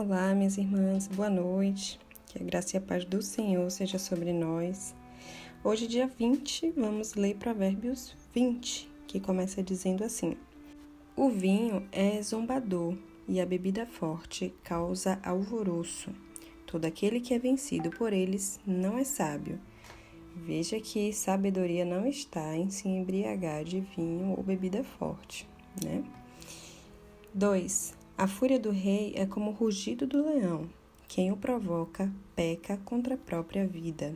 Olá, minhas irmãs, boa noite. Que a graça e a paz do Senhor seja sobre nós. Hoje, dia 20, vamos ler Provérbios 20, que começa dizendo assim: O vinho é zombador e a bebida forte causa alvoroço. Todo aquele que é vencido por eles não é sábio. Veja que sabedoria não está em se embriagar de vinho ou bebida forte, né? 2. A fúria do rei é como o rugido do leão. Quem o provoca, peca contra a própria vida.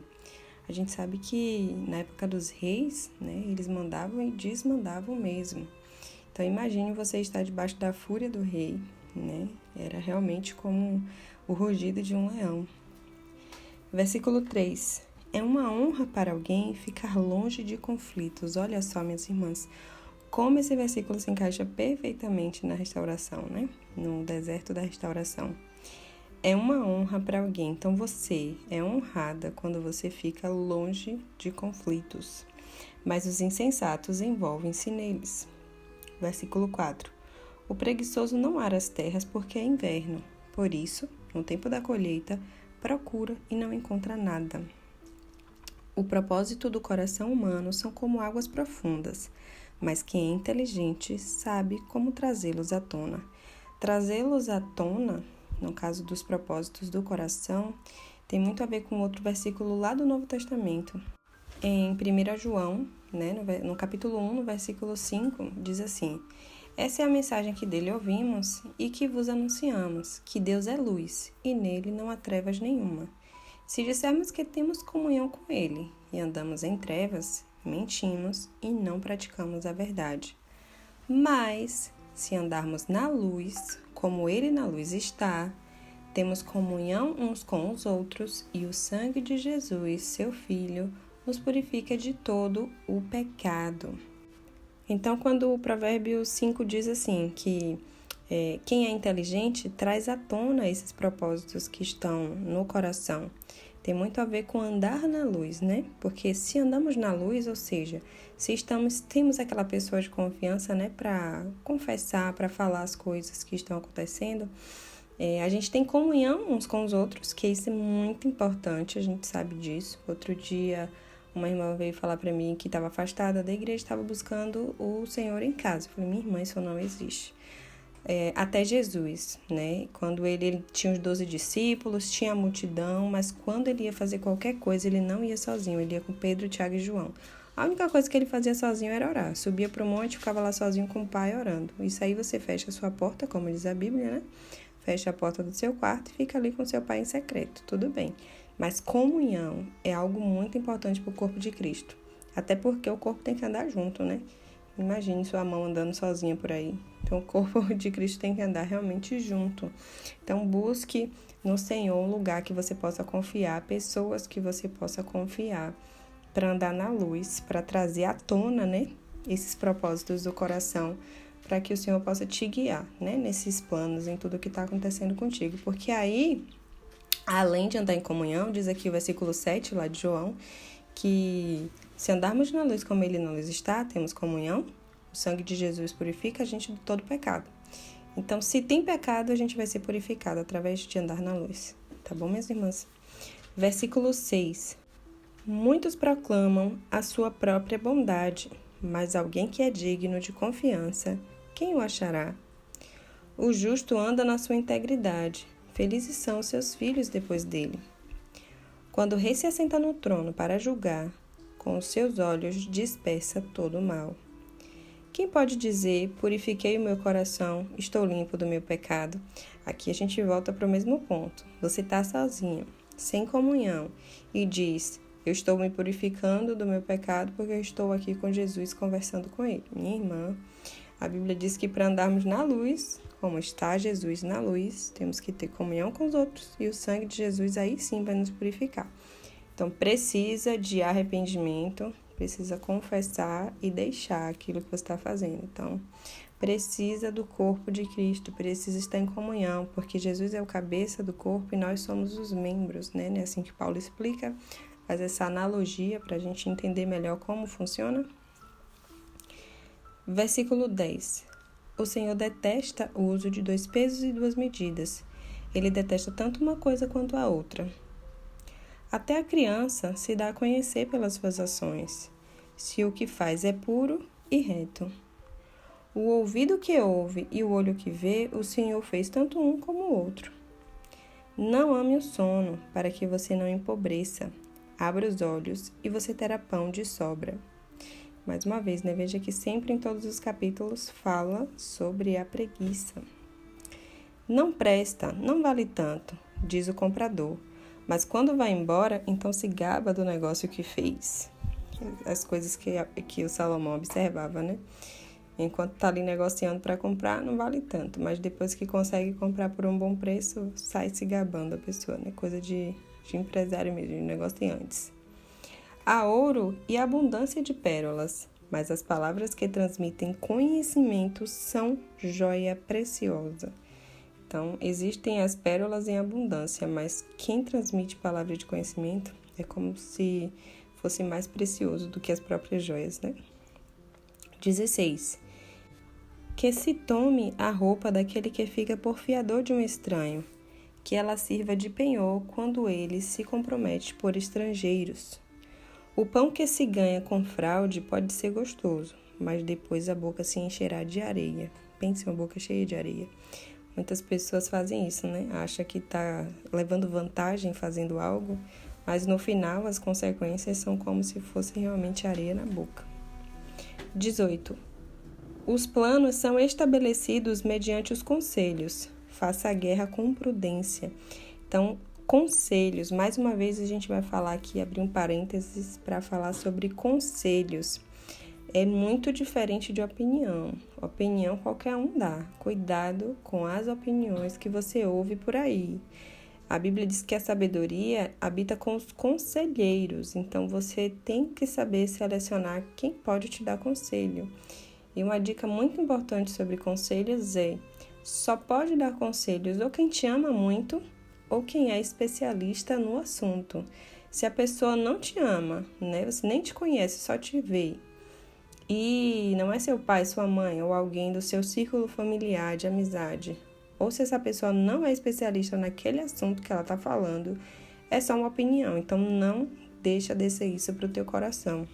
A gente sabe que na época dos reis, né, eles mandavam e desmandavam mesmo. Então imagine você estar debaixo da fúria do rei, né? Era realmente como o rugido de um leão. Versículo 3. É uma honra para alguém ficar longe de conflitos. Olha só, minhas irmãs, como esse versículo se encaixa perfeitamente na restauração, né? No deserto da restauração. É uma honra para alguém. Então, você é honrada quando você fica longe de conflitos. Mas os insensatos envolvem-se neles. Versículo 4. O preguiçoso não ara as terras porque é inverno. Por isso, no tempo da colheita, procura e não encontra nada. O propósito do coração humano são como águas profundas, mas quem é inteligente sabe como trazê-los à tona. Trazê-los à tona, no caso dos propósitos do coração, tem muito a ver com outro versículo lá do Novo Testamento. Em 1 João, né, no capítulo 1, no versículo 5, diz assim: Essa é a mensagem que dele ouvimos e que vos anunciamos, que Deus é luz e nele não há trevas nenhuma. Se dissermos que temos comunhão com ele e andamos em trevas, mentimos e não praticamos a verdade. Mas, se andarmos na luz, como ele na luz está, temos comunhão uns com os outros e o sangue de Jesus, seu Filho, nos purifica de todo o pecado. Então, quando o Provérbio 5 diz assim, que quem é inteligente traz à tona esses propósitos que estão no coração, tem muito a ver com andar na luz, né? Porque se andamos na luz, ou seja, se temos aquela pessoa de confiança, né, para confessar, para falar as coisas que estão acontecendo, a gente tem comunhão uns com os outros, que isso é muito importante, a gente sabe disso. Outro dia, uma irmã veio falar para mim que estava afastada da igreja, estava buscando o Senhor em casa. Eu falei, minha irmã, isso não existe. Até Jesus, né? Quando ele tinha os 12 discípulos, tinha a multidão, mas quando ele ia fazer qualquer coisa, ele não ia sozinho, ele ia com Pedro, Tiago e João. A única coisa que ele fazia sozinho era orar. Subia para o monte, ficava lá sozinho com o pai orando. Isso aí você fecha a sua porta, como diz a Bíblia, né? Fecha a porta do seu quarto e fica ali com seu pai em secreto, tudo bem. Mas comunhão é algo muito importante para o corpo de Cristo. Até porque o corpo tem que andar junto, né? Imagine sua mão andando sozinha por aí. Então, o corpo de Cristo tem que andar realmente junto. Então, busque no Senhor um lugar que você possa confiar, pessoas que você possa confiar, para andar na luz, para trazer à tona, né, esses propósitos do coração, para que o Senhor possa te guiar, né, nesses planos, em tudo que está acontecendo contigo. Porque aí, além de andar em comunhão, diz aqui o versículo 7 lá de João, que se andarmos na luz como ele na luz está, temos comunhão, o sangue de Jesus purifica a gente de todo pecado. Então, se tem pecado, a gente vai ser purificado através de andar na luz. Tá bom, minhas irmãs? Versículo 6. Muitos proclamam a sua própria bondade, mas alguém que é digno de confiança, quem o achará? O justo anda na sua integridade, felizes são os seus filhos depois dele. Quando o rei se assenta no trono para julgar, com os seus olhos dispersa todo o mal. Quem pode dizer, purifiquei o meu coração, estou limpo do meu pecado? Aqui a gente volta para o mesmo ponto. Você está sozinho, sem comunhão, e diz, eu estou me purificando do meu pecado porque eu estou aqui com Jesus conversando com ele. Minha irmã, a Bíblia diz que para andarmos na luz, como está Jesus na luz, temos que ter comunhão com os outros e o sangue de Jesus aí sim vai nos purificar. Então, precisa de arrependimento, precisa confessar e deixar aquilo que você está fazendo. Então, precisa do corpo de Cristo, precisa estar em comunhão, porque Jesus é o cabeça do corpo e nós somos os membros, né? É assim que Paulo explica, faz essa analogia para a gente entender melhor como funciona. Versículo 10. O Senhor detesta o uso de 2 pesos e 2 medidas. Ele detesta tanto uma coisa quanto a outra. Até a criança se dá a conhecer pelas suas ações, se o que faz é puro e reto. O ouvido que ouve e o olho que vê, o Senhor fez tanto um como o outro. Não ame o sono, para que você não empobreça. Abra os olhos e você terá pão de sobra. Mais uma vez, né? Veja que sempre em todos os capítulos fala sobre a preguiça. Não presta, não vale tanto, diz o comprador. Mas quando vai embora, então se gaba do negócio que fez. As coisas que o Salomão observava, né? Enquanto está ali negociando para comprar, não vale tanto. Mas depois que consegue comprar por um bom preço, sai se gabando a pessoa, né? Coisa de empresário mesmo, de negociantes. Há ouro e abundância de pérolas, mas as palavras que transmitem conhecimento são joia preciosa. Então, existem as pérolas em abundância, mas quem transmite palavra de conhecimento é como se fosse mais precioso do que as próprias joias, né? 16. Que se tome a roupa daquele que fica por fiador de um estranho, que ela sirva de penhor quando ele se compromete por estrangeiros. O pão que se ganha com fraude pode ser gostoso, mas depois a boca se encherá de areia. Pense uma boca cheia de areia. Muitas pessoas fazem isso, né? Acha que está levando vantagem fazendo algo, mas no final as consequências são como se fosse realmente areia na boca. 18. Os planos são estabelecidos mediante os conselhos. Faça a guerra com prudência. Então, conselhos. Mais uma vez a gente vai falar aqui, abrir um parênteses para falar sobre conselhos. É muito diferente de opinião. Opinião qualquer um dá. Cuidado com as opiniões que você ouve por aí. A Bíblia diz que a sabedoria habita com os conselheiros. Então, você tem que saber selecionar quem pode te dar conselho. E uma dica muito importante sobre conselhos é: só pode dar conselhos ou quem te ama muito ou quem é especialista no assunto. Se a pessoa não te ama, né, você nem te conhece, só te vê, e não é seu pai, sua mãe ou alguém do seu círculo familiar de amizade, ou se essa pessoa não é especialista naquele assunto que ela está falando, é só uma opinião. Então não deixa descer isso para o teu coração.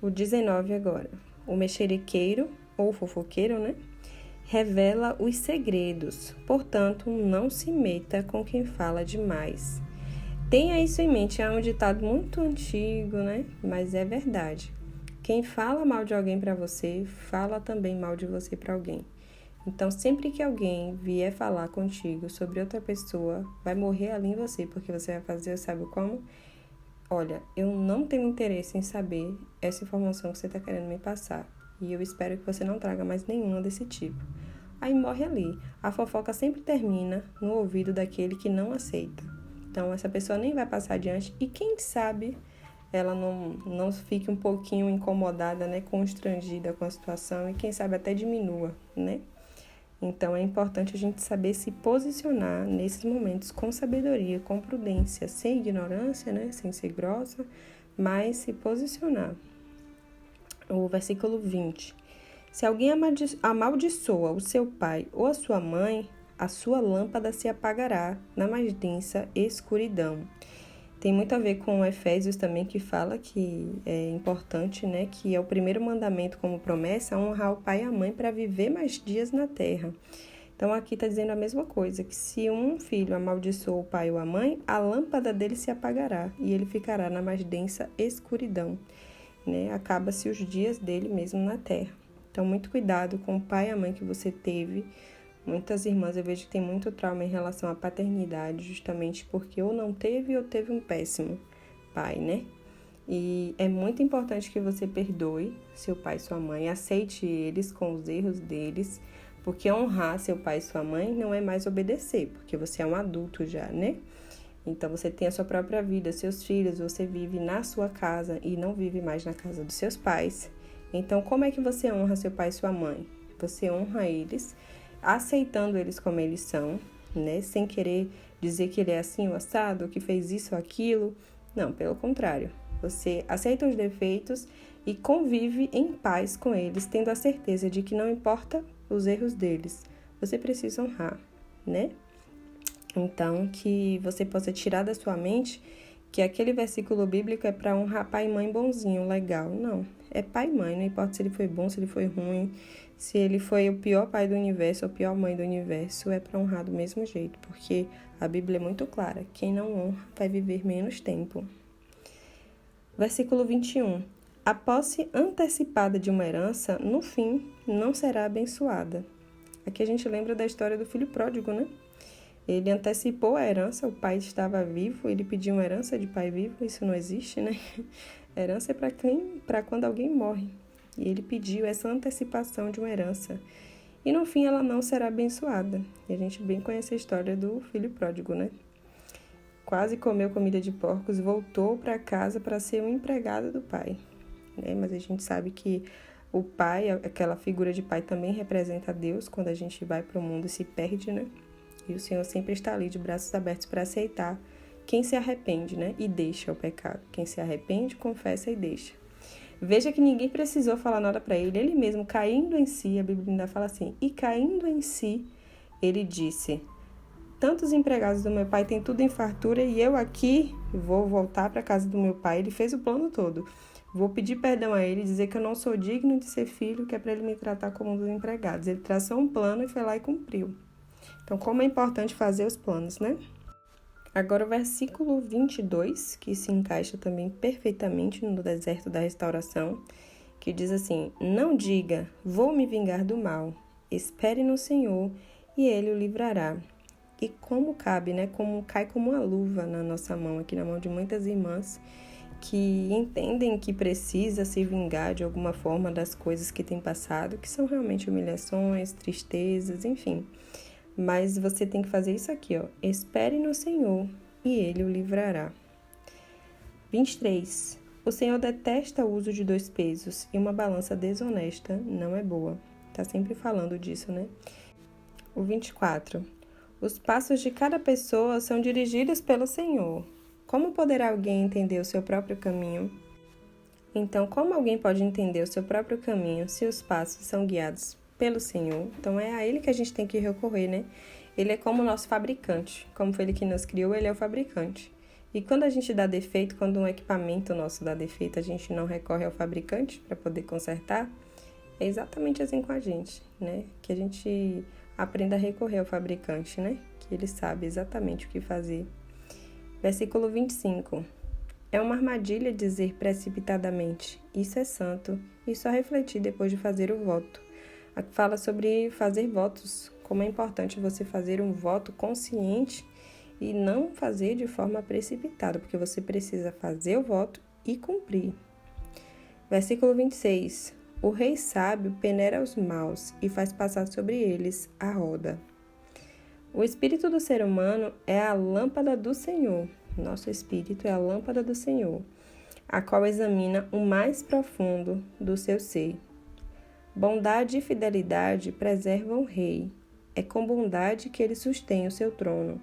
O 19 agora. O mexeriqueiro, ou fofoqueiro, né? Revela os segredos. Portanto, não se meta com quem fala demais. Tenha isso em mente. É um ditado muito antigo, né? Mas é verdade. Quem fala mal de alguém para você, fala também mal de você para alguém. Então, sempre que alguém vier falar contigo sobre outra pessoa, vai morrer ali em você, porque você vai fazer, sabe como? Olha, eu não tenho interesse em saber essa informação que você está querendo me passar. E eu espero que você não traga mais nenhuma desse tipo. Aí morre ali. A fofoca sempre termina no ouvido daquele que não aceita. Então, essa pessoa nem vai passar adiante. E quem sabe ela não fique um pouquinho incomodada, né, constrangida com a situação. E quem sabe até diminua, né? Então, é importante a gente saber se posicionar nesses momentos com sabedoria, com prudência, sem ignorância, né? Sem ser grossa, mas se posicionar. O versículo 20. Se alguém amaldiçoa o seu pai ou a sua mãe, a sua lâmpada se apagará na mais densa escuridão. Tem muito a ver com Efésios também, que fala que é importante, né, que é o primeiro mandamento como promessa, honrar o pai e a mãe para viver mais dias na terra. Então, aqui está dizendo a mesma coisa, que se um filho amaldiçoa o pai ou a mãe, a lâmpada dele se apagará e ele ficará na mais densa escuridão, né? Acaba-se os dias dele mesmo na terra. Então, muito cuidado com o pai e a mãe que você teve. Muitas irmãs eu vejo que tem muito trauma em relação à paternidade, justamente porque ou não teve ou teve um péssimo pai, né? E é muito importante que você perdoe seu pai e sua mãe, aceite eles com os erros deles, porque honrar seu pai e sua mãe não é mais obedecer, porque você é um adulto já, né? Então, você tem a sua própria vida, seus filhos, você vive na sua casa e não vive mais na casa dos seus pais. Então, como é que você honra seu pai e sua mãe? Você honra eles, aceitando eles como eles são, né? Sem querer dizer que ele é assim ou assado, que fez isso ou aquilo. Não, pelo contrário. Você aceita os defeitos e convive em paz com eles, tendo a certeza de que não importa os erros deles, você precisa honrar, né? Então, que você possa tirar da sua mente que aquele versículo bíblico é para honrar pai e mãe bonzinho, legal. Não, é pai e mãe, não importa se ele foi bom, se ele foi ruim, se ele foi o pior pai do universo ou a pior mãe do universo, é para honrar do mesmo jeito, porque a Bíblia é muito clara, quem não honra vai viver menos tempo. Versículo 21. A posse antecipada de uma herança, no fim, não será abençoada. Aqui a gente lembra da história do filho pródigo, né? Ele antecipou a herança, o pai estava vivo, ele pediu uma herança de pai vivo, isso não existe, né? Herança é para quando alguém morre. E ele pediu essa antecipação de uma herança. E no fim ela não será abençoada. E a gente bem conhece a história do filho pródigo, né? Quase comeu comida de porcos, voltou para casa para ser um empregado do pai. Né? Mas a gente sabe que o pai, aquela figura de pai também representa Deus quando a gente vai para o mundo e se perde, né? E o Senhor sempre está ali de braços abertos para aceitar quem se arrepende, né? E deixa o pecado. Quem se arrepende, confessa e deixa. Veja que ninguém precisou falar nada para ele. Ele mesmo, caindo em si, a Bíblia ainda fala assim, e caindo em si, ele disse, tantos empregados do meu pai têm tudo em fartura e eu aqui vou voltar para a casa do meu pai. Ele fez o plano todo. Vou pedir perdão a ele, dizer que eu não sou digno de ser filho, que é para ele me tratar como um dos empregados. Ele traçou um plano e foi lá e cumpriu. Então, como é importante fazer os planos, né? Agora, o versículo 22, que se encaixa também perfeitamente no deserto da restauração, que diz assim, não diga, vou me vingar do mal, espere no Senhor e Ele o livrará. E como cabe, né? Como cai como uma luva na nossa mão, aqui na mão de muitas irmãs, que entendem que precisa se vingar de alguma forma das coisas que tem passado, que são realmente humilhações, tristezas, enfim. Mas você tem que fazer isso aqui, ó. Espere no Senhor e Ele o livrará. 23. O Senhor detesta o uso de 2 pesos e uma balança desonesta não é boa. Tá sempre falando disso, né? O 24. Os passos de cada pessoa são dirigidos pelo Senhor. Como poderá alguém entender o seu próprio caminho? Então, como alguém pode entender o seu próprio caminho se os passos são guiados pelo Senhor? Então, é a Ele que a gente tem que recorrer, né? Ele é como o nosso fabricante. Como foi Ele que nos criou, Ele é o fabricante. E quando a gente dá defeito, quando um equipamento nosso dá defeito, a gente não recorre ao fabricante para poder consertar, é exatamente assim com a gente, né? Que a gente aprenda a recorrer ao fabricante, né? Que Ele sabe exatamente o que fazer. Versículo 25. É uma armadilha dizer precipitadamente, isso é santo, e só refletir depois de fazer o voto. Aqui fala sobre fazer votos, como é importante você fazer um voto consciente e não fazer de forma precipitada, porque você precisa fazer o voto e cumprir. Versículo 26. O rei sábio peneira os maus e faz passar sobre eles a roda. O espírito do ser humano é a lâmpada do Senhor. Nosso espírito é a lâmpada do Senhor, a qual examina o mais profundo do seu ser. Bondade e fidelidade preservam o rei. É com bondade que ele sustém o seu trono.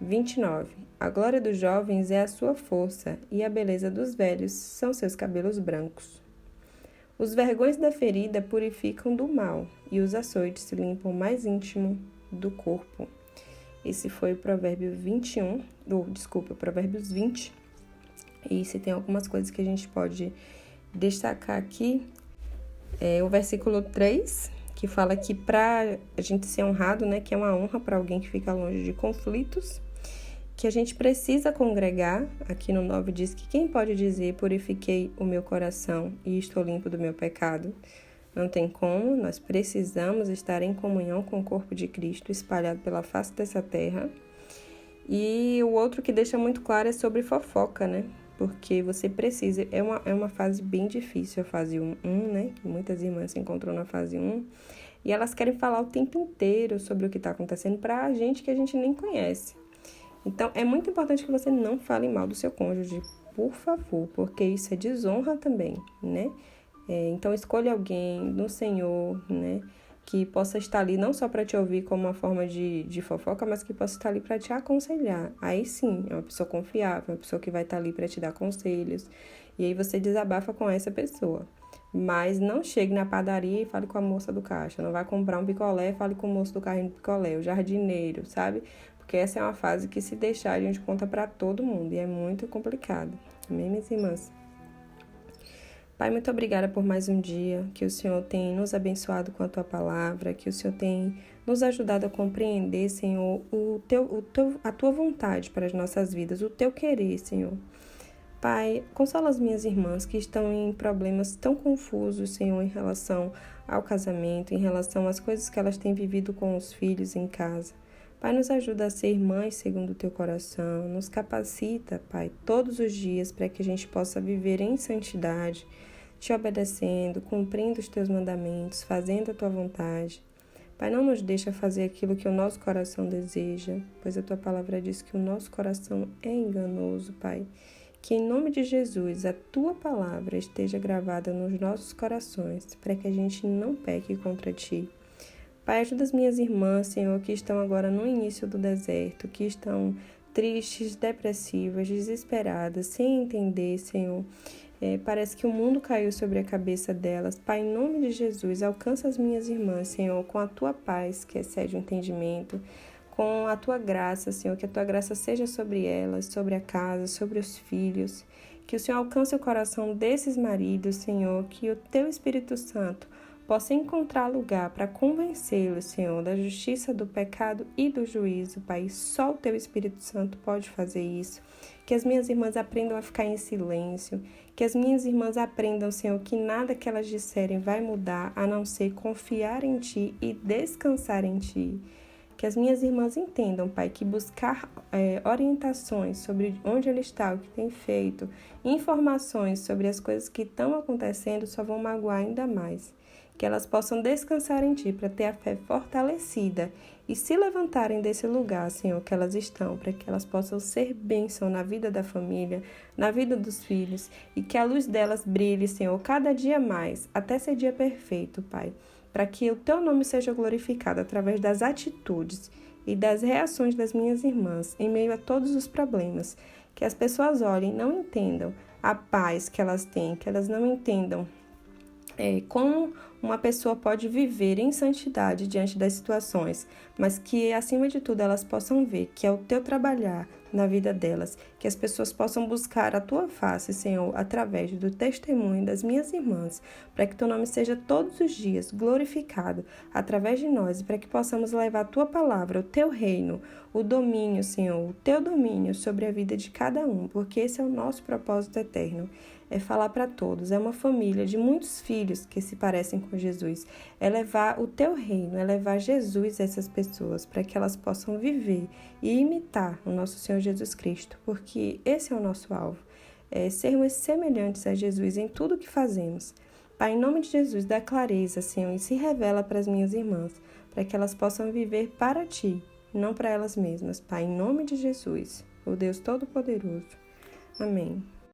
29. A glória dos jovens é a sua força, e a beleza dos velhos são seus cabelos brancos. Os vergões da ferida purificam do mal, e os açoites limpam o mais íntimo do corpo. Esse foi o Provérbios 20. E se tem algumas coisas que a gente pode destacar aqui, o versículo 3, que fala que para a gente ser honrado, né, que é uma honra para alguém que fica longe de conflitos, que a gente precisa congregar. Aqui no 9 diz que quem pode dizer, purifiquei o meu coração e estou limpo do meu pecado? Não tem como, nós precisamos estar em comunhão com o corpo de Cristo espalhado pela face dessa terra. E o outro que deixa muito claro é sobre fofoca, né? Porque você precisa, é uma fase bem difícil, a fase 1, né? Que muitas irmãs se encontram na fase 1. E elas querem falar o tempo inteiro sobre o que está acontecendo para a gente que a gente nem conhece. Então, é muito importante que você não fale mal do seu cônjuge, por favor, porque isso é desonra também, né? Então, escolha alguém no Senhor, né? Que possa estar ali não só para te ouvir como uma forma de fofoca, mas que possa estar ali para te aconselhar. Aí sim, é uma pessoa confiável, uma pessoa que vai estar ali para te dar conselhos. E aí você desabafa com essa pessoa. Mas não chegue na padaria e fale com a moça do caixa. Não vai comprar um picolé, fale com o moço do carrinho de picolé, o jardineiro, sabe? porque essa é uma fase que, se deixar, a gente conta para todo mundo e é muito complicado. Amém, minhas irmãs? Pai, muito obrigada por mais um dia, que o Senhor tem nos abençoado com a Tua palavra, que o Senhor tem nos ajudado a compreender, Senhor, a Tua vontade para as nossas vidas, o Teu querer, Senhor. Pai, consola as minhas irmãs que estão em problemas tão confusos, Senhor, em relação ao casamento, em relação às coisas que elas têm vivido com os filhos em casa. Pai, nos ajuda a ser mães segundo o Teu coração, nos capacita, Pai, todos os dias para que a gente possa viver em santidade, Te obedecendo, cumprindo os Teus mandamentos, fazendo a Tua vontade. Pai, não nos deixa fazer aquilo que o nosso coração deseja, pois a Tua palavra diz que o nosso coração é enganoso, Pai. Que em nome de Jesus a Tua palavra esteja gravada nos nossos corações, para que a gente não peque contra Ti. Pai, ajuda as minhas irmãs, Senhor, que estão agora no início do deserto, que estão tristes, depressivas, desesperadas, sem entender, Senhor. Parece que o mundo caiu sobre a cabeça delas. Pai, em nome de Jesus, alcança as minhas irmãs, Senhor, com a Tua paz, que excede o entendimento, com a Tua graça, Senhor, que a Tua graça seja sobre elas, sobre a casa, sobre os filhos. Que o Senhor alcance o coração desses maridos, Senhor, que o Teu Espírito Santo possa encontrar lugar para convencê-los, Senhor, da justiça, do pecado e do juízo, Pai. Só o Teu Espírito Santo pode fazer isso. Que as minhas irmãs aprendam a ficar em silêncio. Que as minhas irmãs aprendam, Senhor, que nada que elas disserem vai mudar, a não ser confiar em Ti e descansar em Ti. Que as minhas irmãs entendam, Pai, que buscar orientações sobre onde ele está, o que tem feito, informações sobre as coisas que estão acontecendo só vão magoar ainda mais. Que elas possam descansar em Ti para ter a fé fortalecida e se levantarem desse lugar, Senhor, que elas estão, para que elas possam ser bênção na vida da família, na vida dos filhos, e que a luz delas brilhe, Senhor, cada dia mais, até ser dia perfeito, Pai, para que o Teu nome seja glorificado através das atitudes e das reações das minhas irmãs em meio a todos os problemas. Que as pessoas olhem e não entendam a paz que elas têm, que elas não entendam como uma pessoa pode viver em santidade diante das situações, mas que, acima de tudo, elas possam ver que é o Teu trabalhar na vida delas, que as pessoas possam buscar a Tua face, Senhor, através do testemunho das minhas irmãs, para que Teu nome seja todos os dias glorificado através de nós e para que possamos levar a Tua palavra, o Teu reino, o domínio, Senhor, o Teu domínio sobre a vida de cada um, porque esse é o nosso propósito eterno. É falar para todos, é uma família de muitos filhos que se parecem com Jesus, é levar o Teu reino, é levar Jesus a essas pessoas, para que elas possam viver e imitar o nosso Senhor Jesus Cristo, porque esse é o nosso alvo, é sermos semelhantes a Jesus em tudo que fazemos. Pai, em nome de Jesus, dá clareza, Senhor, e se revela para as minhas irmãs, para que elas possam viver para Ti, não para elas mesmas. Pai, em nome de Jesus, o Deus Todo-Poderoso. Amém.